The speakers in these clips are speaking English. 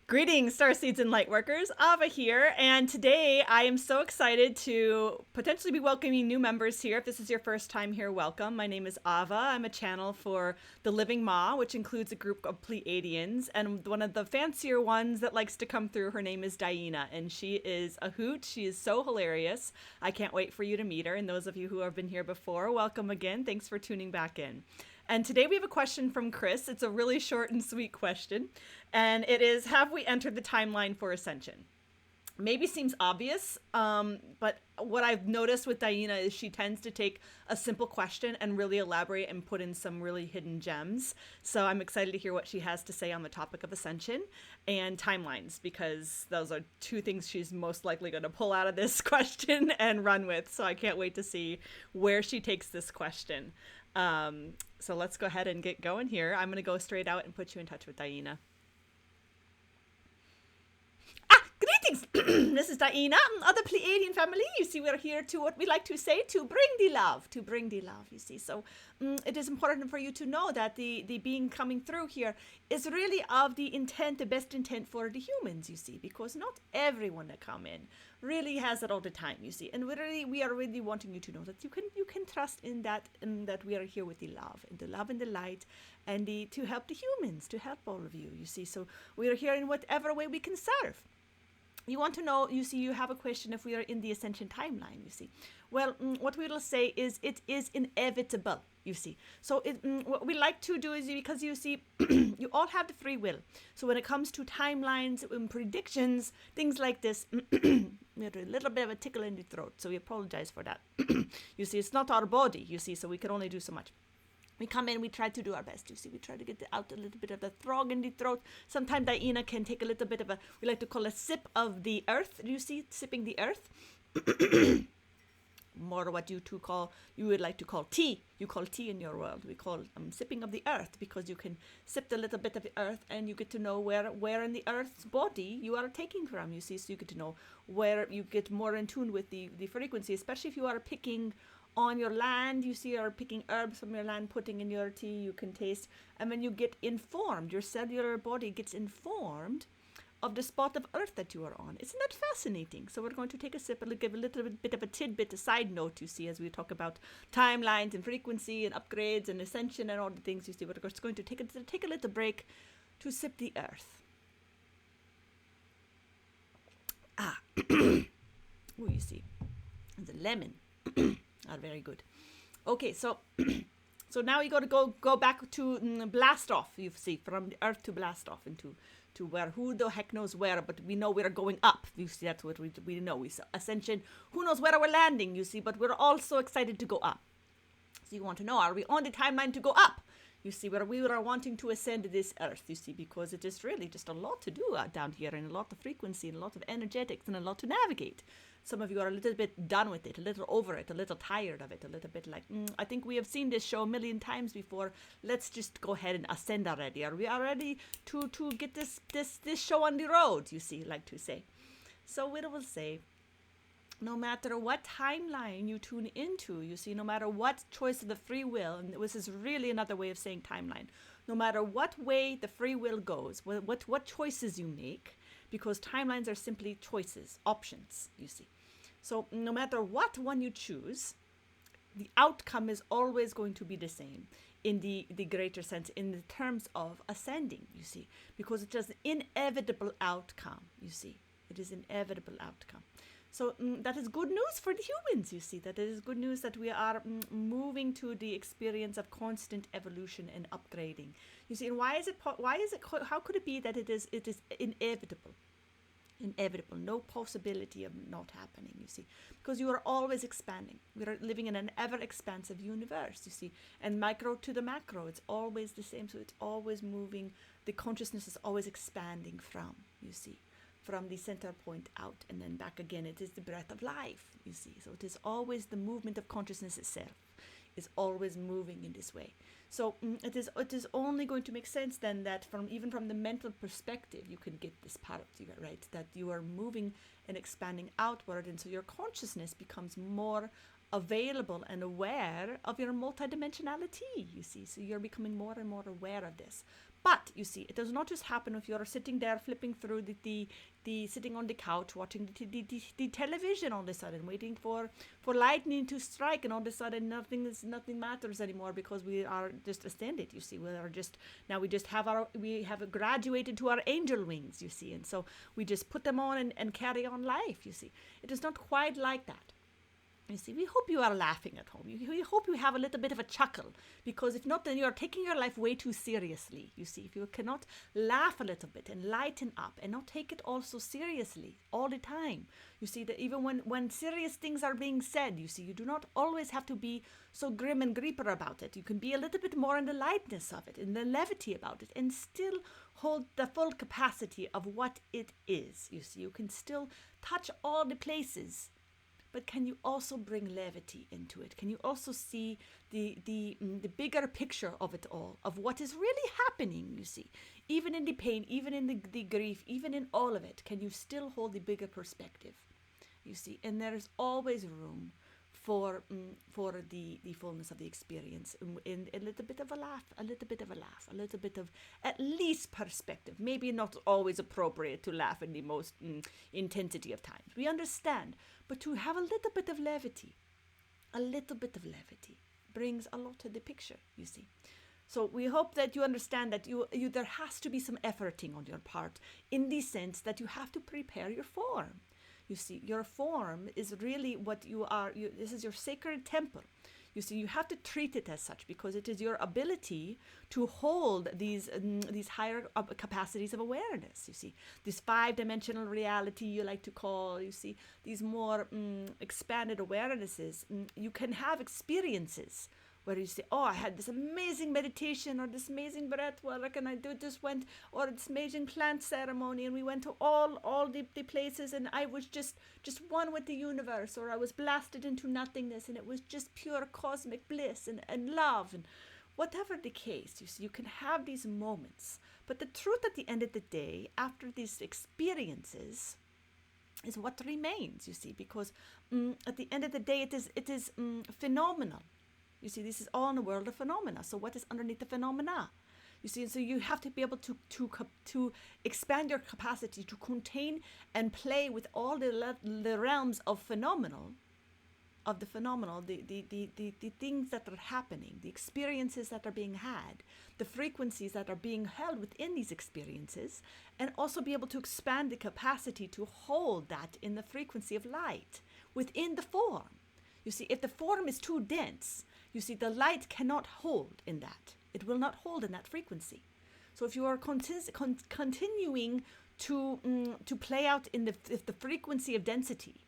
Greetings, Starseeds and Lightworkers. Ava here, and today I am so excited to potentially be welcoming new members here. If this is your first time here, welcome. My name is Ava. I'm a channel for the Living Ma, which includes a group of Pleiadians, and one of the fancier ones that likes to come through, her name is DiYeena, and she is a hoot. She is so hilarious. I can't wait for you to meet her, and those of you who have been here before, welcome again. Thanks for tuning back in. And today we have a question from Chris. It's a really short and sweet question. And it is, have we entered the timeline for Ascension? Maybe seems obvious, but what I've noticed with DiYeena is she tends to take a simple question and really elaborate and put in some really hidden gems. So I'm excited to hear what she has to say on the topic of Ascension and timelines, because those are two things she's most likely going to pull out of this question and run with. So I can't wait to see where she takes this question. So let's go ahead and get going here. I'm going to go straight out and put you in touch with DiYeena. Greetings! This is DiYeena of the Pleiadian Family. You see, we're here to, what we like to say, to bring the love, you see. So it is important for you to know that the being coming through here is really of the intent, the best intent for the humans, you see, because not everyone that come in really has it all the time, you see. And we are really wanting you to know that you can trust in that we are here with the love and the light, and to help the humans, to help all of you, you see. So we are here in whatever way we can serve. You want to know, you see, you have a question if we are in the Ascension timeline, you see. Well, what we will say is it is inevitable, you see. So what we like to do is, because you see, you all have the free will. So when it comes to timelines and predictions, things like this, we have a little bit of a tickle in the throat. So we apologize for that. You see, it's not our body, you see, so we can only do so much. We come in, we try to do our best, you see. We try to get out a little bit of the frog in the throat. Sometimes DiYeena can take a little bit of we like to call a sip of the earth, you see, sipping the earth. More what you would like to call tea. You call tea in your world. We call sipping of the earth, because you can sip a little bit of the earth and you get to know where in the earth's body you are taking from, you see. So you get to know where you get more in tune with the frequency, especially if you are picking on your land, you see, or picking herbs from your land, putting in your tea, you can taste, and when you get informed, your cellular body gets informed of the spot of earth that you are on. Isn't that fascinating? So we're going to take a sip and give a little bit of a tidbit, a side note, you see, as we talk about timelines and frequency and upgrades and ascension and all the things, you see. We're just going to take a little break to sip the earth. Oh, you see, the lemon. Are very good. Okay, so now you got to go back to blast off. You see, from the earth to blast off into where, who the heck knows where, but we know we're going up. You see, that's what we know. We Ascension. Who knows where we're landing? You see, but we're all so excited to go up. So you want to know, are we on the timeline to go up? You see, where we are wanting to ascend this earth, you see, because it is really just a lot to do down here, and a lot of frequency, and a lot of energetics, and a lot to navigate. Some of you are a little bit done with it, a little over it, a little tired of it, a little bit like, I think we have seen this show a million times before. Let's just go ahead and ascend already. Are we ready to get this show on the road, you see, like to say. So we will say, no matter what timeline you tune into, you see, no matter what choice of the free will, and this is really another way of saying timeline, no matter what way the free will goes, what choices you make, because timelines are simply choices, options, you see. So no matter what one you choose, the outcome is always going to be the same in the greater sense, in the terms of ascending, you see, because it's just an inevitable outcome, you see. It is an inevitable outcome. So that is good news for the humans, you see. That is good news that we are moving to the experience of constant evolution and upgrading. You see, and how could it be that it is inevitable? Inevitable, no possibility of not happening, you see, because you are always expanding. We are living in an ever expansive universe, you see, and micro to the macro, it's always the same. So it's always moving. The consciousness is always expanding from, you see, from the center point out and then back again. It is the breath of life, you see. So it is always the movement of consciousness itself is always moving in this way. So it is only going to make sense then that even from the mental perspective, you can get this part of you, right? That you are moving and expanding outward, and so your consciousness becomes more available and aware of your multidimensionality, you see. So you're becoming more and more aware of this. But you see, it does not just happen if you're sitting there flipping through the sitting on the couch watching the television all of a sudden, waiting for lightning to strike, and all of a sudden nothing matters anymore because we are just ascended. You see, we have graduated to our angel wings. You see, and so we just put them on and carry on life. You see, it is not quite like that. You see, we hope you are laughing at home. We hope you have a little bit of a chuckle, because if not, then you are taking your life way too seriously. You see, if you cannot laugh a little bit and lighten up and not take it all so seriously all the time, you see that even when serious things are being said, you see, you do not always have to be so grim and creeper about it. You can be a little bit more in the lightness of it, in the levity about it, and still hold the full capacity of what it is. You see, you can still touch all the places. But can you also bring levity into it? Can you also see the bigger picture of it all, of what is really happening, you see? Even in the pain, even in the grief, even in all of it, can you still hold the bigger perspective, you see? And there is always room for the fullness of the experience, in a little bit of a laugh, a little bit of at least perspective. Maybe not always appropriate to laugh in the most intensity of times. We understand, but to have a little bit of levity brings a lot to the picture, you see. So we hope that you understand that you there has to be some efforting on your part, in the sense that you have to prepare your form. You see, your form is really what you are. This is your sacred temple. You see, you have to treat it as such, because it is your ability to hold these higher capacities of awareness. You see, this 5-dimensional reality you like to call, you see, these more expanded awarenesses. You can have experiences where you say, oh, I had this amazing meditation, or this amazing breath work, and I just went, or this amazing plant ceremony, and we went to all the places, and I was just one with the universe, or I was blasted into nothingness, and it was just pure cosmic bliss and love, and whatever the case. You see, you can have these moments, but the truth at the end of the day, after these experiences, is what remains, you see, because at the end of the day, it is phenomenal. You see, this is all in the world of phenomena. So what is underneath the phenomena? You see, and so you have to be able to expand your capacity to contain and play with all the realms of phenomenal, the things that are happening, the experiences that are being had, the frequencies that are being held within these experiences, and also be able to expand the capacity to hold that in the frequency of light within the form. You see, if the form is too dense, you see, the light cannot hold in that. It will not hold in that frequency. So if you are continuing to play out in the frequency of density,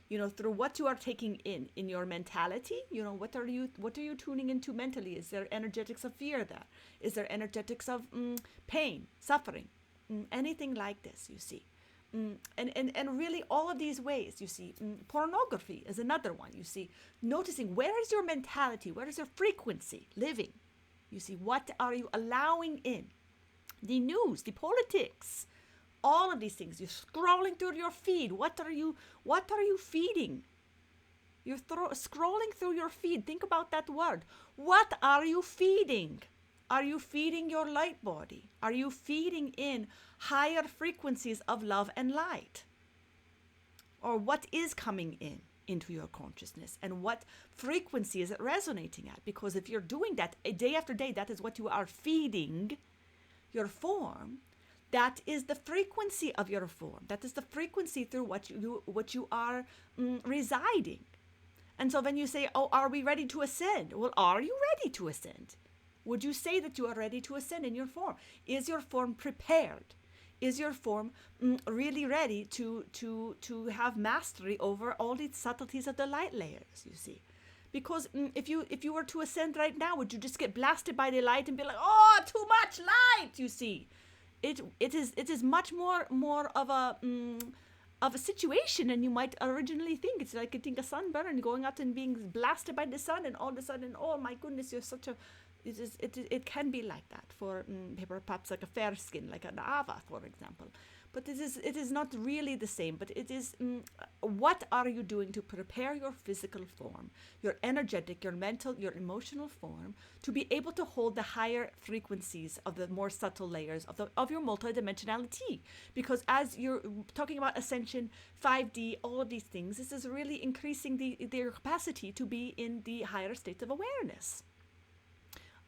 you know, through what you are taking in your mentality, you know, what are you tuning into mentally? Is there energetics of fear there? Is there energetics of pain, suffering, anything like this, you see? And really all of these ways, you see, pornography is another one, you see, noticing where is your mentality, where is your frequency living, you see, what are you allowing in, the news, the politics, all of these things. You're scrolling through your feed. What are you feeding? You're scrolling through your feed. Think about that word. What are you feeding? Are you feeding your light body? Are you feeding in higher frequencies of love and light? Or what is coming into your consciousness, and what frequency is it resonating at? Because if you're doing that day after day, that is what you are feeding your form. That is the frequency of your form. That is the frequency through what you are residing. And so when you say, oh, are we ready to ascend? Well, are you ready to ascend? Would you say that you are ready to ascend in your form? Is your form prepared? Is your form really ready to have mastery over all the subtleties of the light layers, you see? Because if you were to ascend right now, would you just get blasted by the light and be like, oh, too much light, you see? It is much more of a situation than you might originally think. It's like getting a sunburn and going out and being blasted by the sun, and all of a sudden, oh my goodness, you're such a It can be like that for perhaps like a fair skin, like an Ava, for example. But it is not really the same. But it is what are you doing to prepare your physical form, your energetic, your mental, your emotional form, to be able to hold the higher frequencies of the more subtle layers of your multidimensionality. Because as you're talking about ascension, 5D, all of these things, this is really increasing their capacity to be in the higher states of awareness,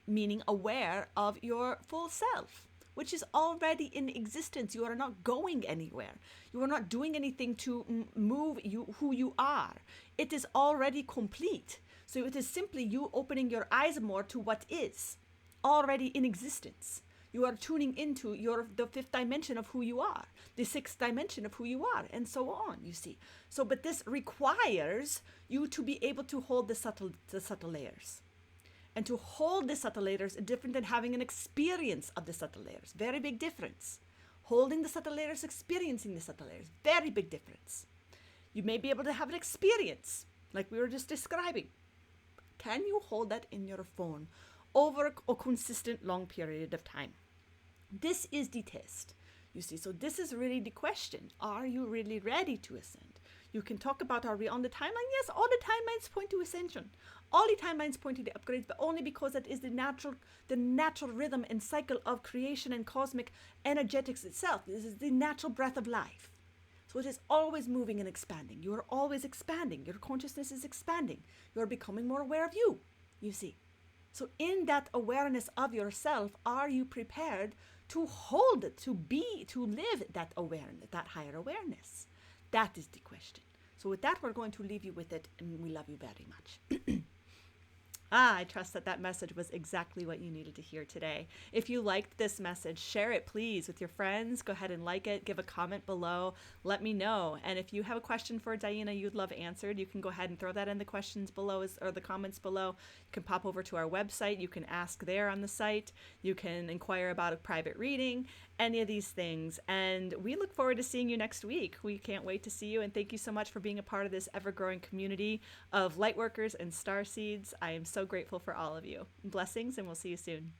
meaning aware of your full self, which is already in existence. You are not going anywhere. You are not doing anything to move who you are. It is already complete. So it is simply you opening your eyes more to what is already in existence. You are tuning into the fifth dimension of who you are, the sixth dimension of who you are, and so on, you see. So, but this requires you to be able to hold the subtle layers. And to hold the subtle layers is different than having an experience of the subtle layers. Very big difference. Holding the subtle layers, experiencing the subtle layers. Very big difference. You may be able to have an experience, like we were just describing. Can you hold that in your phone over a consistent long period of time? This is the test, you see. So this is really the question. Are you really ready to ascend? You can talk about, are we on the timeline? Yes, all the timelines point to ascension. All the timelines point to the upgrades, but only because that is the natural rhythm and cycle of creation and cosmic energetics itself. This is the natural breath of life. So it is always moving and expanding. You are always expanding. Your consciousness is expanding. You are becoming more aware of you see. So in that awareness of yourself, are you prepared to hold it, to live that awareness, that higher awareness? That is the question. So with that, we're going to leave you with it, and we love you very much. I trust that message was exactly what you needed to hear today. If you liked this message, share it, please, with your friends. Go ahead and like it. Give a comment below. Let me know. And if you have a question for DiYeena you'd love answered, you can go ahead and throw that in the questions below or the comments below. You can pop over to our website. You can ask there on the site. You can inquire about a private reading, any of these things. And we look forward to seeing you next week. We can't wait to see you. And thank you so much for being a part of this ever-growing community of Lightworkers and Starseeds. I am so grateful for all of you. Blessings, and we'll see you soon.